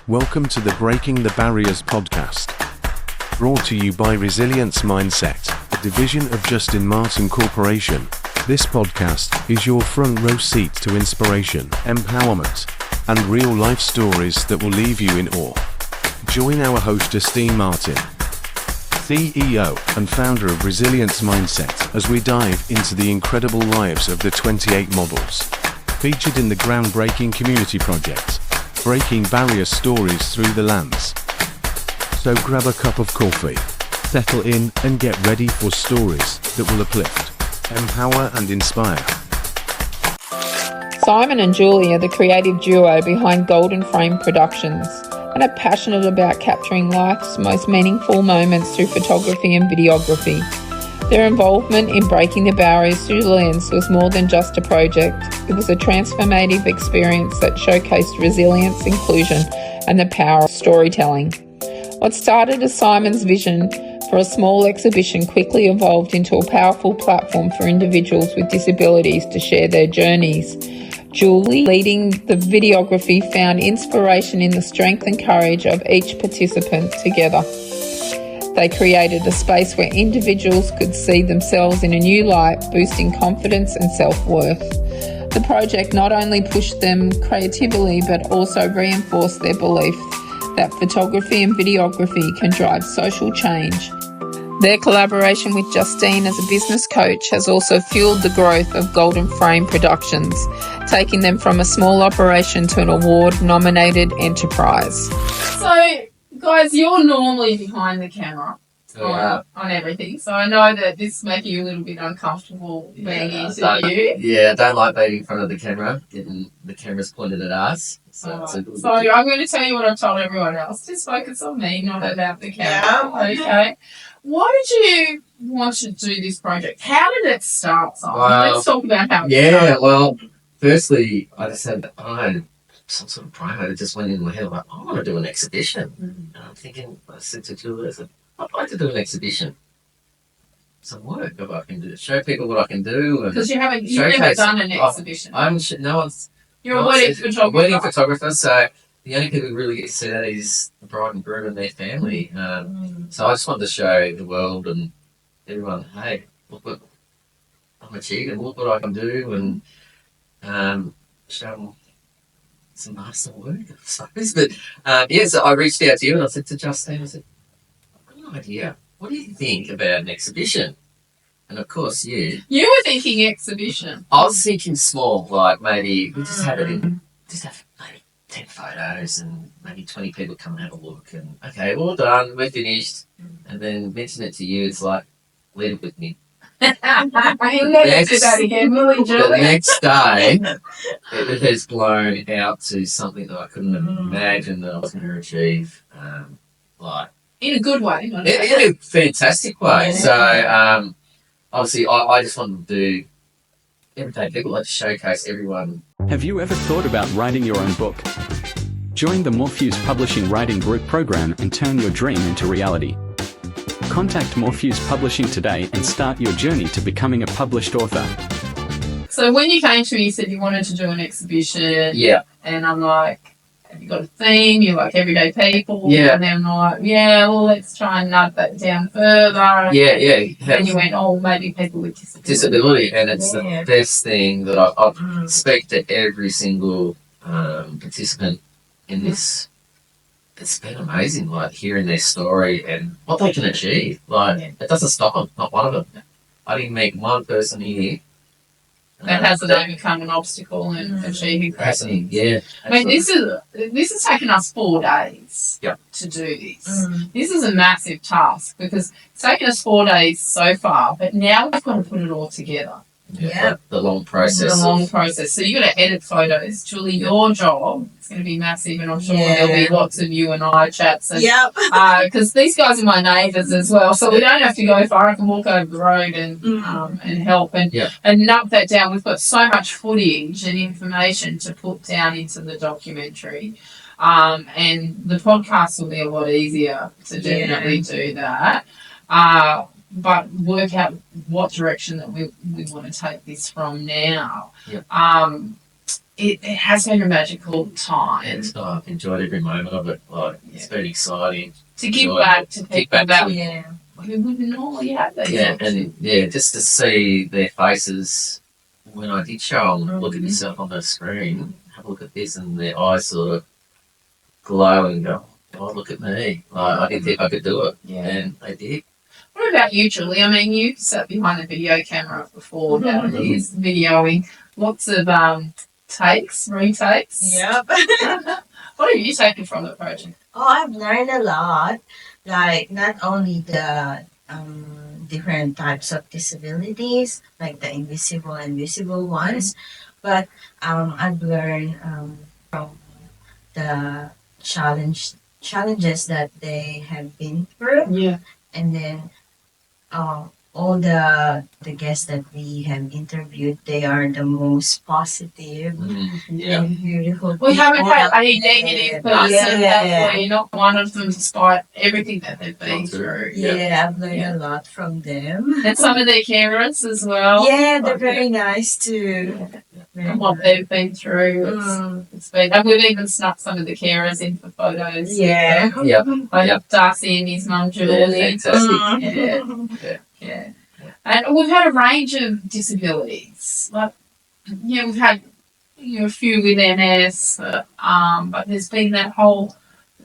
Welcome to the Breaking the Barriers podcast, brought to you by Resilience Mindset, a division of Justin Martin Corporation. This podcast is your front row seat to inspiration, empowerment, and real-life stories that will leave you in awe. Join our host Justine Martin, CEO and founder of Resilience Mindset, as we dive into the incredible lives of the 28 models featured in the groundbreaking community project, Breaking Barrier Stories Through the Lens. So grab a cup of coffee, settle in, and get ready for stories that will uplift, empower, and inspire. Simon and Julie are the creative duo behind Golden Frame Productions and are passionate about capturing life's most meaningful moments through photography and videography. Their involvement in Breaking the Barriers Through the Lens was more than just a project. It was a transformative experience that showcased resilience, inclusion, and the power of storytelling. What started as Simon's vision for a small exhibition quickly evolved into a powerful platform for individuals with disabilities to share their journeys. Julie, leading the videography, found inspiration in the strength and courage of each participant together. They created a space where individuals could see themselves in a new light, boosting confidence and self-worth. The project not only pushed them creatively, but also reinforced their belief that photography and videography can drive social change. Their collaboration with Justine as a business coach has also fueled the growth of Golden Frame Productions, taking them from a small operation to an award-nominated enterprise. So, guys, you're normally behind the camera on everything, so I know that this is making you a little bit uncomfortable being interviewed. Yeah, I don't like being in front of the camera, getting the cameras pointed at us. So I'm going to tell you what I've told everyone else. Just focus on me, not about the camera. Okay. Why did you want to do this project? How did it start, Simon? Let's talk about how it started. Well, firstly, I just had, some sort of promo that just went in my head, like, I want to do an exhibition. And I'm thinking, I said to Julie, I'd like to do an exhibition. Some work that I can do, show people what I can do. Because you've never done an exhibition. You're a wedding photographer. Wedding photographer, so the only people who really get to see that is the bride and groom and their family. So I just wanted to show the world and everyone, hey, look what I'm achieving, look what I can do, and show them some nice work, I suppose. But so I reached out to you and I said to Justine, I said, I've got an idea. What do you think about an exhibition? And of course, you were thinking exhibition. I was thinking small, like maybe we just have maybe 10 photos and maybe 20 people come and have a look. And okay, all done, we're finished. And then mention it to you, it's like, leave it with me. Never do that again, will we, Julie? The next day, it has blown out to something that I couldn't have imagined that I was going to achieve. In a good way. In a fantastic way. Yeah. So, obviously, I just wanted to do everyday people, like to showcase everyone. Have you ever thought about writing your own book? Join the Morpheus Publishing Writing Group program and turn your dream into reality. Contact Morpheus Publishing today and start your journey to becoming a published author. So when you came to me, you said you wanted to do an exhibition. Yeah. And I'm like, have you got a theme? You're like everyday people. Yeah. And then I'm like, let's try and nut that down further. Yeah. And you went, maybe people with disability. And it's the best thing that I speak to every single participant in this. It's been amazing, like, hearing their story and what they can achieve. It doesn't stop them, not one of them. I didn't meet one person here that hasn't overcome an obstacle and achieving great things. Yeah. I mean, this has taken us 4 days to do this. This is a massive task because it's taken us 4 days so far, but now we've got to put it all together. Yeah. The long process. So you've got to edit photos. Julie, your job is going to be massive, and I'm sure there'll be lots of you and I chats. Because these guys are my neighbours as well, so we don't have to go far. I can walk over the road and help and nut that down. We've got so much footage and information to put down into the documentary. And the podcast will be a lot easier to definitely do that. But work out what direction that we want to take this from now. it has been a magical time And I've enjoyed every moment of it. Like, it's been exciting. to give Enjoyed back to Give people back that to- who wouldn't normally have these Yeah, options. and just to see their faces when I did show them, look at Mhm. yourself on the screen, have a look at this, and their eyes sort of glow and go, oh, look at me. Like, I didn't think I could do it. Yeah. And they did. What about you, Julie? I mean, you sat behind the video camera before that Mhm. is videoing lots of retakes. Yep. What have you taken from the project? Oh, I've learned a lot. Like not only the different types of disabilities, like the invisible and visible ones, but I've learned from the challenges that they have been through, Yeah. and then all the guests that we have interviewed, they are the most positive Yeah. and beautiful. We haven't people had out a there. negative person, Yeah. have we? Not one of them, despite everything that they've been Not through. Yeah, I've learned Yeah. a lot from them. And some of their carers as well. Yeah, they're very nice too. Very And what nice. they've been through. Mm. It's been, and we've even snuck some of the carers in for photos. Yeah. Yep. Like Yep. Darcy and his mum Julie. fantastic. Mm. Yeah. And we've had a range of disabilities. Like, we've had a few with MS, but there's been that whole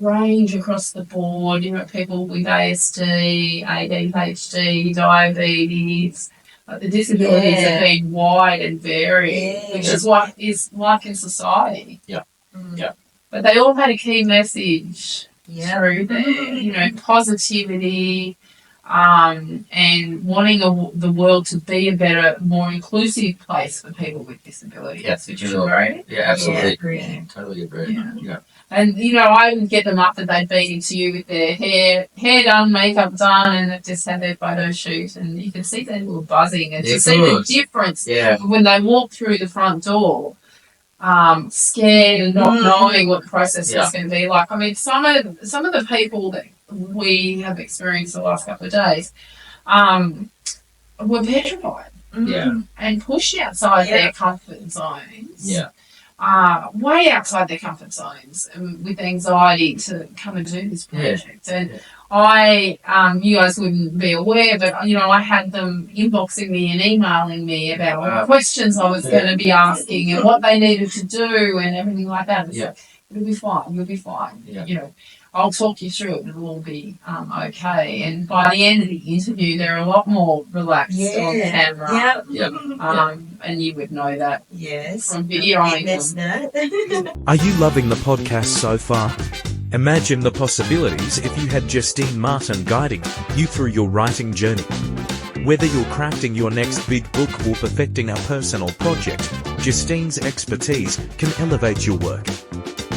range across the board. People with ASD, ADHD, diabetes. The disabilities have been wide and varied, which is what is like in society. Mm. Yeah. But they all had a key message Yeah. through there, positivity, and wanting the world to be a better, more inclusive place for people with disabilities. Yes, which is sure. great. Yeah, absolutely. Yeah, agree. Totally agree. Yeah. Yeah. And I would get them up that they'd been into you with their hair done, makeup done, and they've just had their photo shoot, and you can see that little buzzing, and Yeah, to see the good. difference Yeah. when they walk through the front door, scared and not knowing what the process Yeah. is going to be like. I mean, some of the people that we have experienced the last couple of days were petrified Yeah. and pushed outside Yeah. their comfort zones. Yeah. Way outside their comfort zones, with anxiety to come and do this project. And you guys wouldn't be aware, but I had them inboxing me and emailing me about what questions I was going to be asking and what they needed to do and everything like that. It's Yeah. like, it'll be fine. You'll be fine. Yeah. I'll talk you through it. It'll all be okay. And by the end of the interview, they're a lot more relaxed on camera. Yeah. Yep. And you would know that Yes. from videoing Witness them. that. Are you loving the podcast so far? Imagine the possibilities if you had Justine Martin guiding you through your writing journey. Whether you're crafting your next big book or perfecting a personal project, Justine's expertise can elevate your work.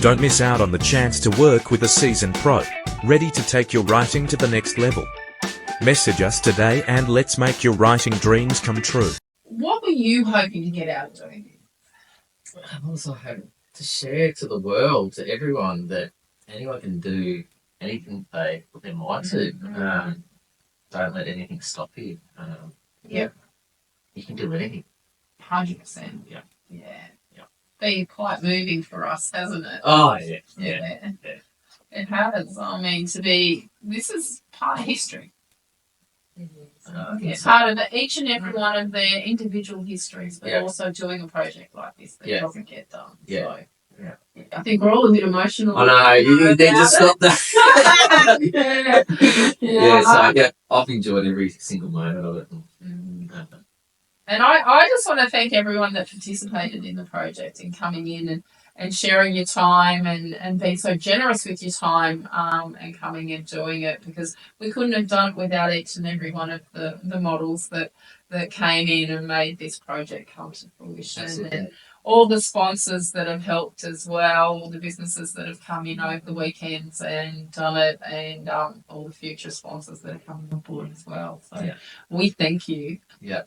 Don't miss out on the chance to work with a seasoned pro, ready to take your writing to the next level. Message us today and let's make your writing dreams come true. What were you hoping to get out of doing it? I also hope to share to the world, to everyone, that anyone can do anything they put their mind to. Don't let anything stop you. Yep. You can do anything. 100%. Yeah. Yeah. Yeah. Been quite moving for us, hasn't it? Oh, yeah. Yeah. Yeah. It has. I mean, this is part of history. It's part of each and every one of their individual histories, but Yeah. also doing a project like this that Yeah. doesn't get done. Yeah. So, Yeah. I think we're all a bit emotional. I know, you need to stop that. Yeah. So I've enjoyed every single moment of it. And I just want to thank everyone that participated in the project and coming in and sharing your time and being so generous with your time and coming and doing it, because we couldn't have done it without each and every one of the models that came in and made this project come to fruition. Absolutely. And all the sponsors that have helped as well, all the businesses that have come in over the weekends and done it, and all the future sponsors that are coming on board as well. So Yeah. we thank you. Yeah.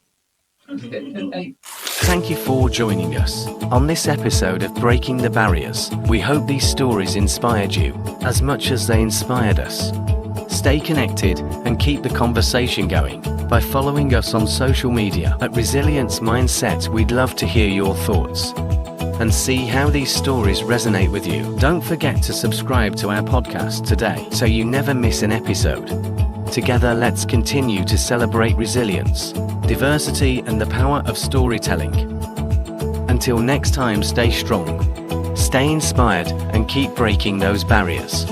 Thank you for joining us on this episode of Breaking the Barriers. We hope these stories inspired you as much as they inspired us. Stay connected and keep the conversation going by following us on social media at Resilience Mindset. We'd love to hear your thoughts. and see how these stories resonate with you. Don't forget to subscribe to our podcast today so you never miss an episode. Together, let's continue to celebrate resilience, diversity, and the power of storytelling. Until next time, stay strong, stay inspired, and keep breaking those barriers.